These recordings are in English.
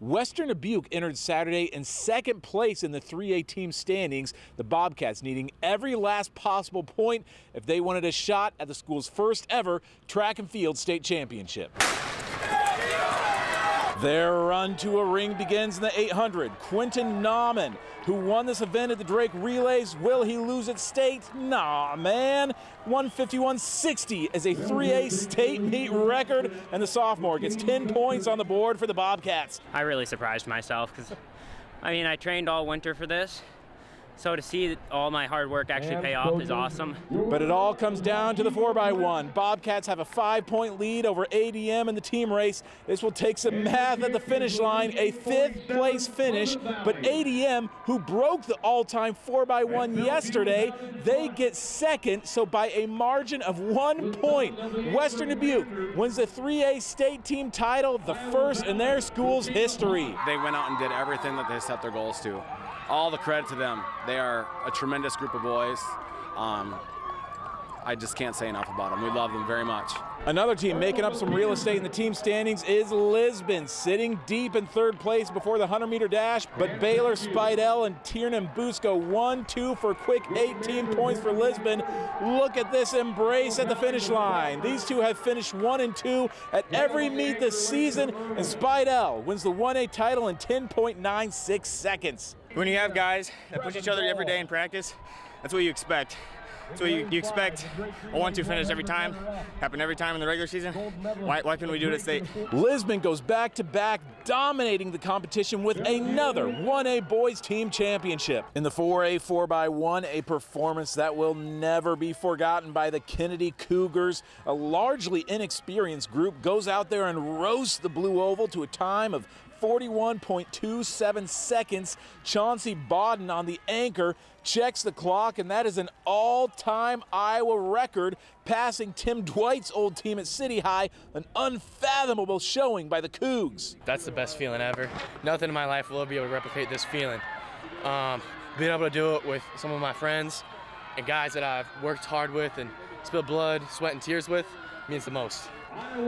Western Dubuque entered Saturday in second place in the 3A team standings, the Bobcats needing every last possible point if they wanted a shot at the school's first ever track and field state championship. Their run to a ring begins in the 800. Quentin Nauman, who won this event at the Drake Relays, will he lose at state? Nah, man. 151.60 is a 3A state meet record, and the sophomore gets 10 points on the board for the Bobcats. I really surprised myself because, I trained all winter for this. So to see all my hard work actually pay off is awesome. But it all comes down to the 4x1. Bobcats have a 5-point lead over ADM in the team race. This will take some math at the finish line, a 5th place finish. But ADM, who broke the all-time 4x1 yesterday, they get second, so by a margin of 1 point, Western Dubuque wins the 3A state team title, the first in their school's history. They went out and did everything that they set their goals to. All the credit to them. They are a tremendous group of boys. I just can't say enough about them. We love them very much. Another team making up some real estate in the team standings is Lisbon, sitting deep in third place before the 100-meter dash. But Baylor, Spidell, and Tiernan Busco 1-2 for a quick 18 points for Lisbon. Look at this embrace at the finish line. These two have finished 1 and 2 at every meet this season, and Spidell wins the 1A title in 10.96 seconds. When you have guys that push each other every day in practice, that's what you expect. So you expect a 1-2 finish every time, happen every time in the regular season. Why couldn't we do it at state? Lisbon goes back-to-back, dominating the competition with another 1A boys team championship. In the 4A 4x1, a performance that will never be forgotten by the Kennedy Cougars. A largely inexperienced group goes out there and roasts the blue oval to a time of 41.27 seconds. Chauncey Bodden on the anchor checks the clock, and that is an all-time Iowa record, passing Tim Dwight's old team at City High, an unfathomable showing by the Cougs. That's the best feeling ever. Nothing in my life will ever be able to replicate this feeling. Being able to do it with some of my friends and guys that I've worked hard with and spilled blood, sweat, and tears with means the most.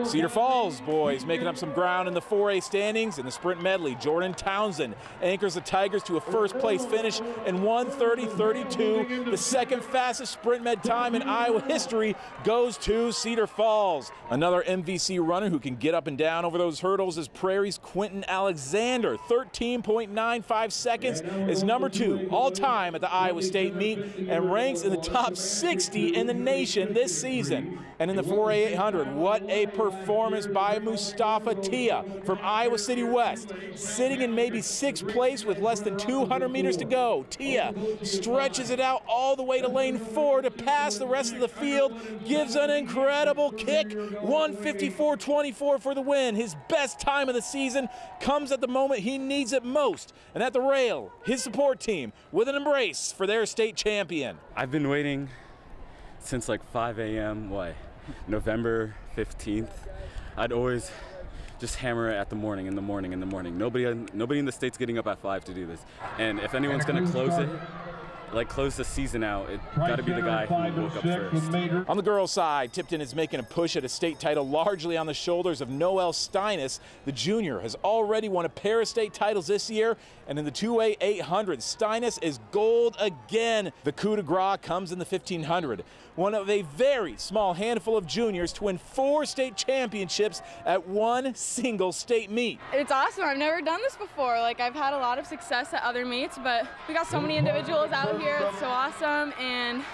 Cedar Falls boys making up some ground in the 4A standings. In the sprint medley, Jordan Townsend anchors the Tigers to a first place finish in 1:30.32. The second fastest sprint med time in Iowa history goes to Cedar Falls. Another MVC runner who can get up and down over those hurdles is Prairie's Quentin Alexander. 13.95 seconds is number 2 all time at the Iowa State meet and ranks in the top 60 in the nation this season. And in the 4A 800, what a performance by Mustafa Tia from Iowa City West. Sitting in maybe 6th place with less than 200 meters to go, Tia stretches it out all the way to lane 4 to pass the rest of the field, gives an incredible kick, 1:54.24 for the win. His best time of the season comes at the moment he needs it most, and at the rail, his support team with an embrace for their state champion. I've been waiting since like 5 a.m. November 15th. I'd always just hammer it at the morning. Nobody in the state's getting up at 5 to do this. And if anyone's gonna close the season out, it gotta be the guy who woke up first. On the girls' side, Tipton is making a push at a state title largely on the shoulders of Noelle Steinis. The junior has already won a pair of state titles this year, and in the 2A 800, Steinis is gold again. The coup de grace comes in the 1500. One of a very small handful of juniors to win 4 state championships at one single state meet. It's awesome. I've never done this before. I've had a lot of success at other meets, but we got so many individuals out here. It's so awesome, and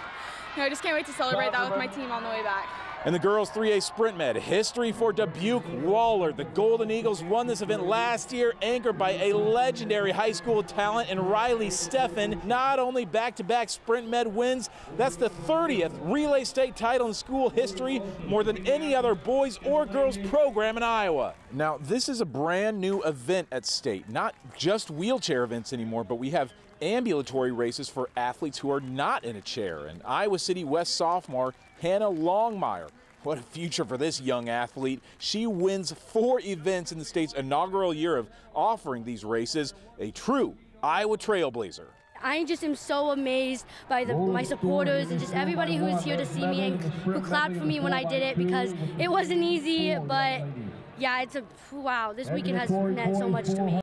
I just can't wait to celebrate that with my team on the way back. In the girls 3A sprint med, history for Dubuque Waller. The Golden Eagles won this event last year, anchored by a legendary high school talent in Riley Steffen. Not only back-to-back sprint med wins, that's the 30th relay state title in school history, more than any other boys or girls program in Iowa. Now, this is a brand new event at state, not just wheelchair events anymore, but we have ambulatory races for athletes who are not in a chair. And Iowa City West sophomore Hannah Longmire, what a future for this young athlete. She wins 4 events in the state's inaugural year of offering these races, a true Iowa trailblazer. I just am so amazed by my supporters and just everybody who was here to see me and who clapped for me when I did it, because it wasn't easy, but yeah, wow, this weekend has meant so much to me.